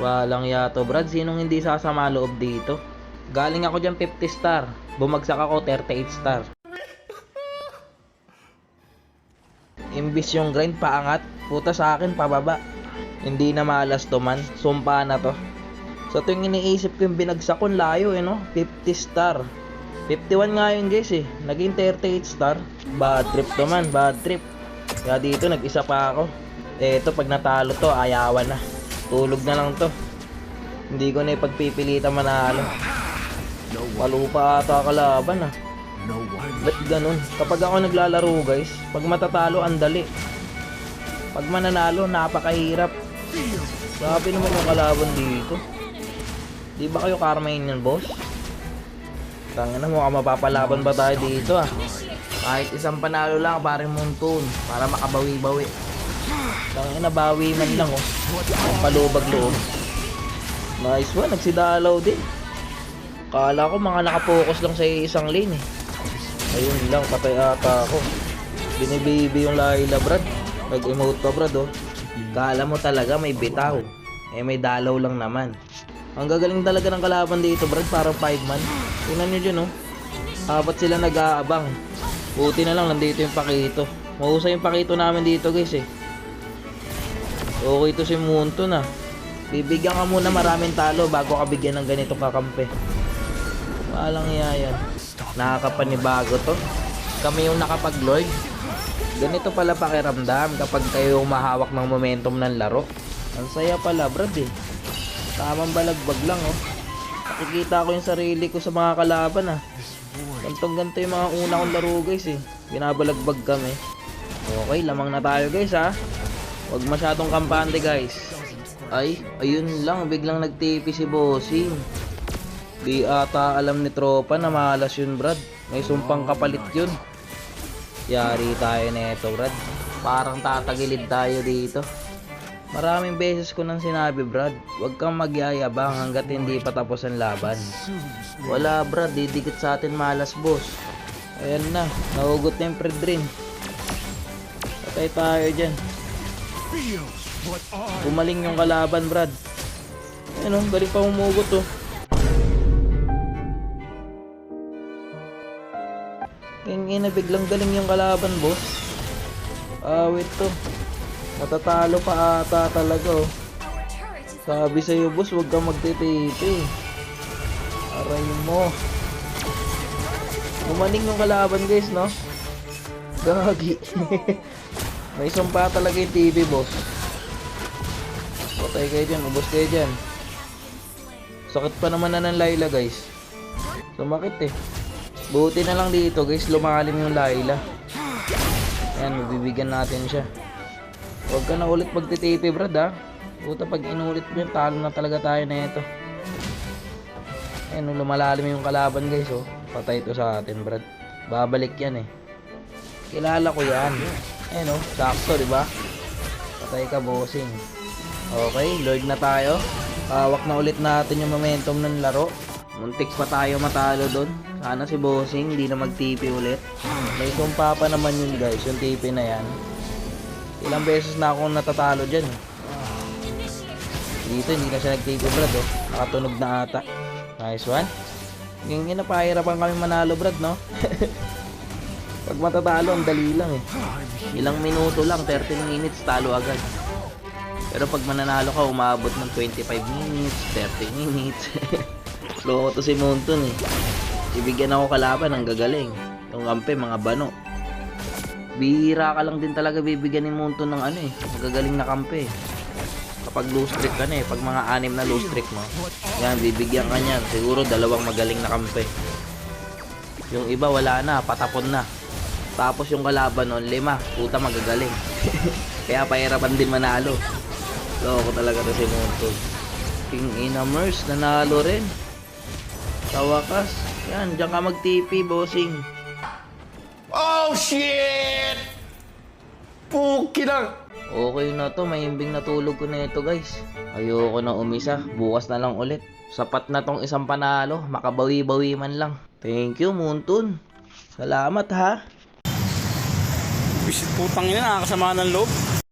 Walang yato Brad, sinong hindi sasama loob dito? Galing ako dyan 50 star, bumagsak ako 38 star. Imbis yung grind paangat, puta sa akin pababa. Hindi na malas to man, sumpa na to. So tuwing iniisip ko yung binagsak ko, layo no, 50 star. 51 nga yun guys naging 38 star. Bad trip to man, bad trip. Kaya dito nag-isa pa ako. Eto pag natalo to, ayawan na. Tulog na lang to. Hindi ko na ipagpipilitan manalo. Palupa ata kalaban Ba't ganun? Kapag ako naglalaro guys, pag matatalo ang dali. Pag mananalo, napakahirap. Grabe naman yung kalaban dito. Di ba kayo Carmine yan boss? Tangina mo, mapapalaban ba tayo dito Kahit isang panalo lang, paring Moonton, para makabawi-bawi. Tangina, bawi man lang palubag loob. Nice one, nagsidalaw din. Kala ko mga nakapokus lang sa isang lane Ayun lang, patay ata ako. Binibaby yung Layla Brad. Nag-emote pa Brad Kala mo talaga may bitaw. May dalaw lang naman. Ang gagaling talaga ng kalaban dito Brad, parang 5 man. Tingnan nyo dyan apat sila nag-aabang. Buti na lang nandito yung Pakito. Mahusay yung Pakito namin dito guys Okay to si Moonton Bibigyan ka muna maraming talo bago ka bigyan ng ganitong kakampi. Walang yan. Nakakapanibago to. Kami yung nakapag-Lloyd. Ganito pala pakiramdam kapag kayo humahawak ng momentum ng laro. Ang saya pala Brad Tamang balagbag lang Nakikita ko yung sarili ko sa mga kalaban Gantong-ganto yung mga una kong laro guys Binabalagbag kami. Okay, lamang na tayo guys Huwag masyadong kampante guys. Ay, ayun lang, biglang nag-TP si Bossing. Di ata alam ni tropa na malas yun Brad. May sumpang kapalit yun. Yari tayo neto Brad. Parang tatagilid tayo dito. Maraming beses ko nang sinabi Brad, huwag kang magyayabang hanggat hindi pa tapos ang laban. Wala Brad, didikit sa atin malas boss. Ayan na, nahugot na yung Predrin. Patay tayo dyan. Gumaling yung kalaban Brad. Ayun galing pa humugot Kaya biglang galing yung kalaban boss. Wait to. Matatalo pa ata talaga Sabi sa'yo boss, huwag kang magtitipi. Aray mo. Gumaling yung kalaban guys no. Gagi. May sumpa talaga yung TV boss. Patay kayo dyan, ubos kayo dyan. Sakit pa naman na ng Layla guys. Sumakit Buti na lang dito guys, lumalim yung Layla. Ayan, mabibigyan natin siya. Huwag ka na ulit magtitipi Brad Puta pag inulit mo yun, talo na talaga tayo na ito. Ayan, lumalalim yung kalaban guys Patay to sa atin Brad. Babalik yan Kilala ko yan. Ayan sakto diba? Patay ka bossing. Okay, Lord na tayo. Hawak na ulit natin yung momentum ng laro. Muntik pa tayo matalo doon. Sana si bossing hindi na mag-TP ulit. May sumpa pa naman yun guys, yung TP na yan. Ilang beses na akong natatalo dyan Dito hindi na siya nag-TP Brad Nakatunog na ata. Nice one. Ngayon napahirapan kami manalo Brad no. Pag matatalo ang dali lang Ilang minuto lang, 30 minutes talo agad. Pero pag mananalo ka, umabot ng 25 minutes, 30 minutes. Loko to si Moonton Ibigyan ako kalaban ng gagaling. Yung kampe, mga bano. Bihira ka lang din talaga bibigyan ni Moonton ng magagaling na kampe. Kapag low streak ka pag mga 6 na low streak mo, yan, bibigyan ka niyan. Siguro 2 magaling na kampe. Yung iba wala na, patapon na. Tapos yung kalaban nun, 5, puta magagaling. Kaya pahirapan din manalo. Loko talaga to si Moonton. King Inamers, nanalo rin. Sa wakas, yan, diyan ka mag-TP, bossing. Oh shit! Puki lang! Okay na to, mahimbing natulog ko na ito guys. Ayoko na umisa, bukas na lang ulit. Sapat na tong isang panalo, makabawi-bawi man lang. Thank you Moonton. Salamat ha. Bisit putang ina, nakakasama ng loob.